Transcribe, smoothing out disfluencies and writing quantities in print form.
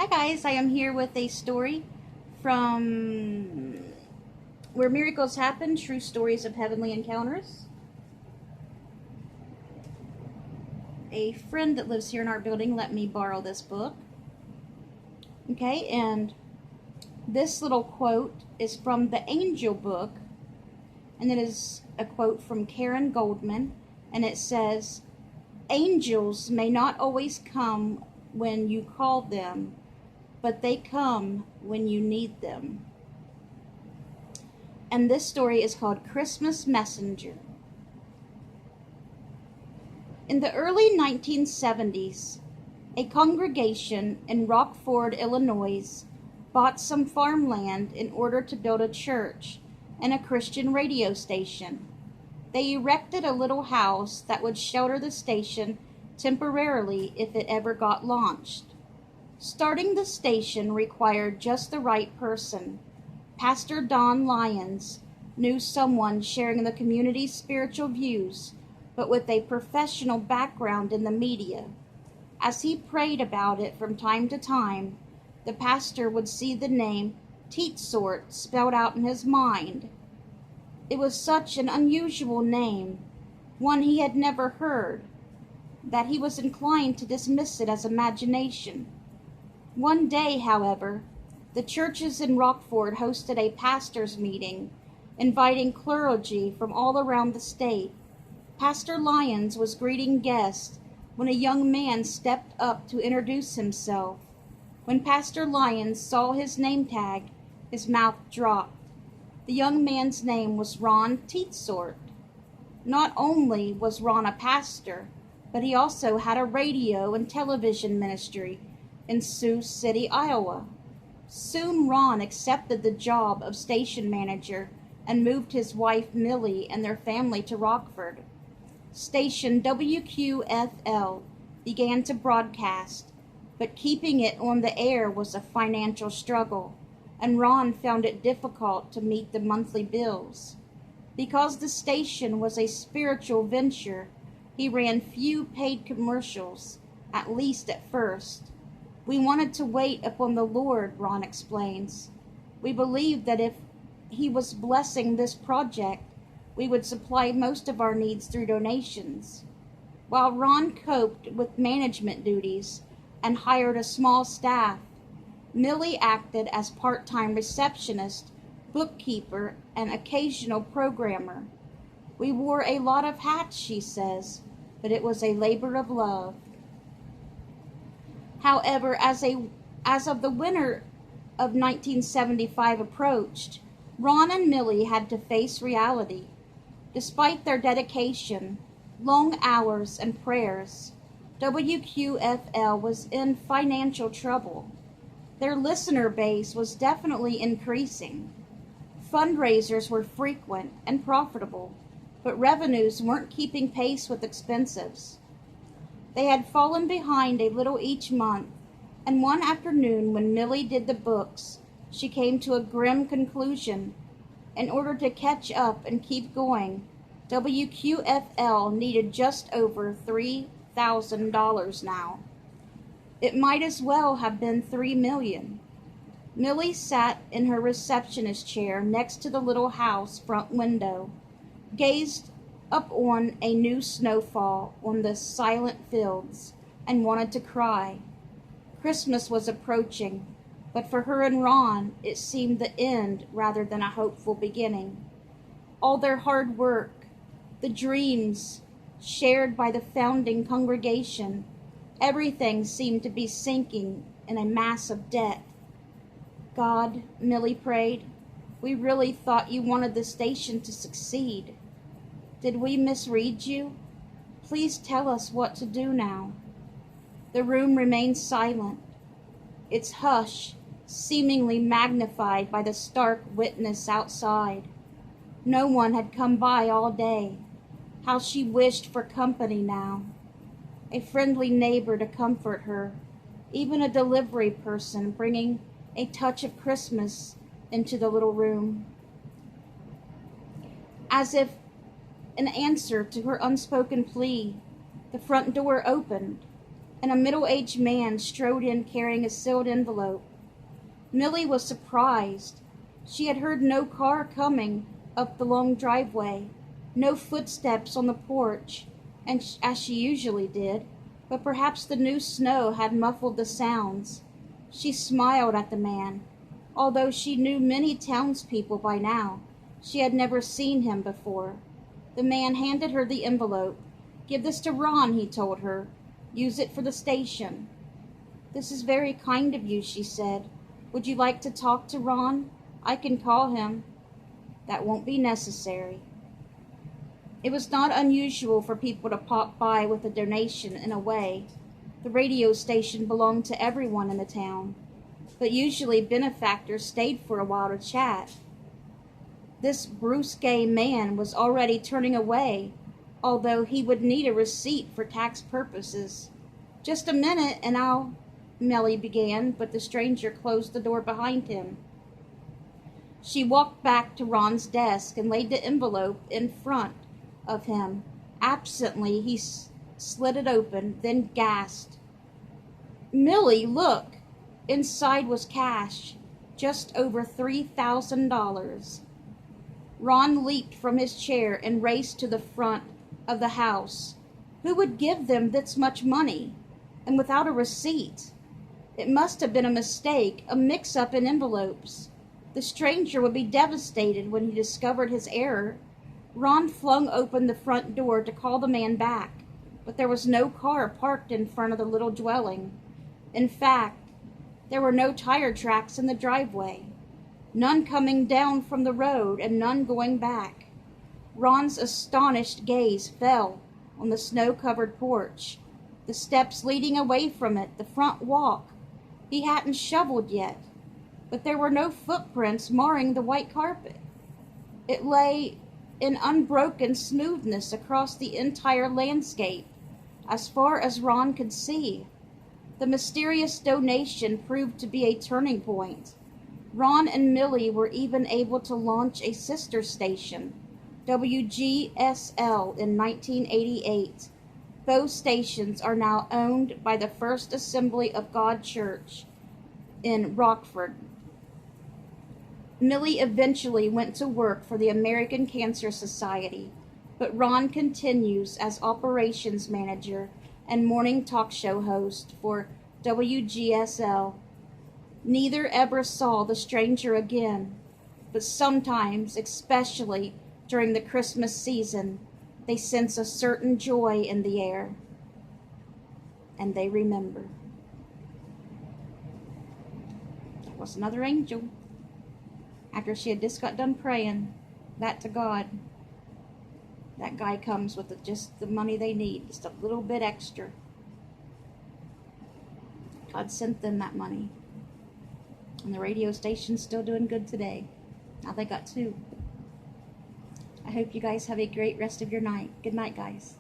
Hi guys, I am here with a story from Where Miracles Happen, True Stories of Heavenly Encounters. A friend that lives here in our building let me borrow this book. Okay, and this little quote is from the Angel book, and it is a quote from Karen Goldman, and it says, "Angels may not always come when you call them, but they come when you need them." And this story is called Christmas Messenger. In the early 1970s, a congregation in Rockford, Illinois, bought some farmland in order to build a church and a Christian radio station. They erected a little house that would shelter the station temporarily if it ever got launched. Starting the station required just the right person. Pastor Don Lyons knew someone sharing the community's spiritual views, but with a professional background in the media. As he prayed about it from time to time, the pastor would see the name Teetsort spelled out in his mind. It was such an unusual name, one he had never heard, that he was inclined to dismiss it as imagination. One day, however, the churches in Rockford hosted a pastors' meeting, inviting clergy from all around the state. Pastor Lyons was greeting guests when a young man stepped up to introduce himself. When Pastor Lyons saw his name tag, his mouth dropped. The young man's name was Ron Teetsort. Not only was Ron a pastor, but he also had a radio and television ministry in Sioux City, Iowa. Soon Ron accepted the job of station manager and moved his wife Millie and their family to Rockford. Station WQFL began to broadcast, but keeping it on the air was a financial struggle, and Ron found it difficult to meet the monthly bills. Because the station was a spiritual venture, he ran few paid commercials, at least at first. "We wanted to wait upon the Lord," Ron explains. "We believed that if he was blessing this project, we would supply most of our needs through donations." While Ron coped with management duties and hired a small staff, Millie acted as part-time receptionist, bookkeeper, and occasional programmer. "We wore a lot of hats," she says, "but it was a labor of love." However, as of the winter of 1975 approached, Ron and Millie had to face reality. Despite their dedication, long hours, and prayers, WQFL was in financial trouble. Their listener base was definitely increasing. Fundraisers were frequent and profitable, but revenues weren't keeping pace with expenses. They had fallen behind a little each month, and one afternoon when Millie did the books, she came to a grim conclusion. In order to catch up and keep going, WQFL needed just over $3,000 now. It might as well have been $3 million. Millie sat in her receptionist chair next to the little house front window, gazed up on a new snowfall on the silent fields, and wanted to cry. Christmas was approaching, but for her and Ron, it seemed the end rather than a hopeful beginning. All their hard work, the dreams shared by the founding congregation, everything seemed to be sinking in a mass of debt. "God," Millie prayed, "we really thought you wanted the station to succeed. Did we misread you? Please tell us what to do now." The room remained silent, its hush seemingly magnified by the stark witness outside. No one had come by all day. How she wished for company now. A friendly neighbor to comfort her, even a delivery person bringing a touch of Christmas into the little room. As if in answer to her unspoken plea, the front door opened. and a middle-aged man strode in carrying a sealed envelope. Millie was surprised. She had heard no car coming up the long driveway, no footsteps on the porch, and as she usually did, but perhaps the new snow had muffled the sounds. She smiled at the man. Although she knew many townspeople by now, she had never seen him before. The man handed her the envelope. "Give this to Ron," he told her. "Use it for the station." "This is very kind of you," she said. "Would you like to talk to Ron? I can call him." "That won't be necessary." It was not unusual for people to pop by with a donation in a way. The radio station belonged to everyone in the town, but usually benefactors stayed for a while to chat. This brusque man was already turning away, although he would need a receipt for tax purposes. "Just a minute and I'll," Millie began, but the stranger closed the door behind him. She walked back to Ron's desk and laid the envelope in front of him. Absently, he slid it open, then gasped. "Millie, look!" Inside was cash, just over $3,000. Ron leaped from his chair and raced to the front of the house. Who would give them this much money, and without a receipt? It must have been a mistake, a mix-up in envelopes. The stranger would be devastated when he discovered his error. Ron flung open the front door to call the man back, but there was no car parked in front of the little dwelling. In fact, there were no tire tracks in the driveway, none coming down from the road and none going back. Ron's astonished gaze fell on the snow-covered porch, the steps leading away from it, the front walk. He hadn't shoveled yet, but there were no footprints marring the white carpet. It lay in unbroken smoothness across the entire landscape, as far as Ron could see. The mysterious donation proved to be a turning point. Ron and Millie were even able to launch a sister station, WGSL, in 1988. Both stations are now owned by the First Assembly of God Church in Rockford. Millie eventually went to work for the American Cancer Society, but Ron continues as operations manager and morning talk show host for WGSL. Neither ever saw the stranger again, but sometimes, especially during the Christmas season, they sense a certain joy in the air, and they remember. That was another angel. After she had just got done praying that to God, that guy comes with just the money they need, just a little bit extra. God sent them that money. And the radio station's still doing good today. Now they got two. I hope you guys have a great rest of your night. Good night, guys.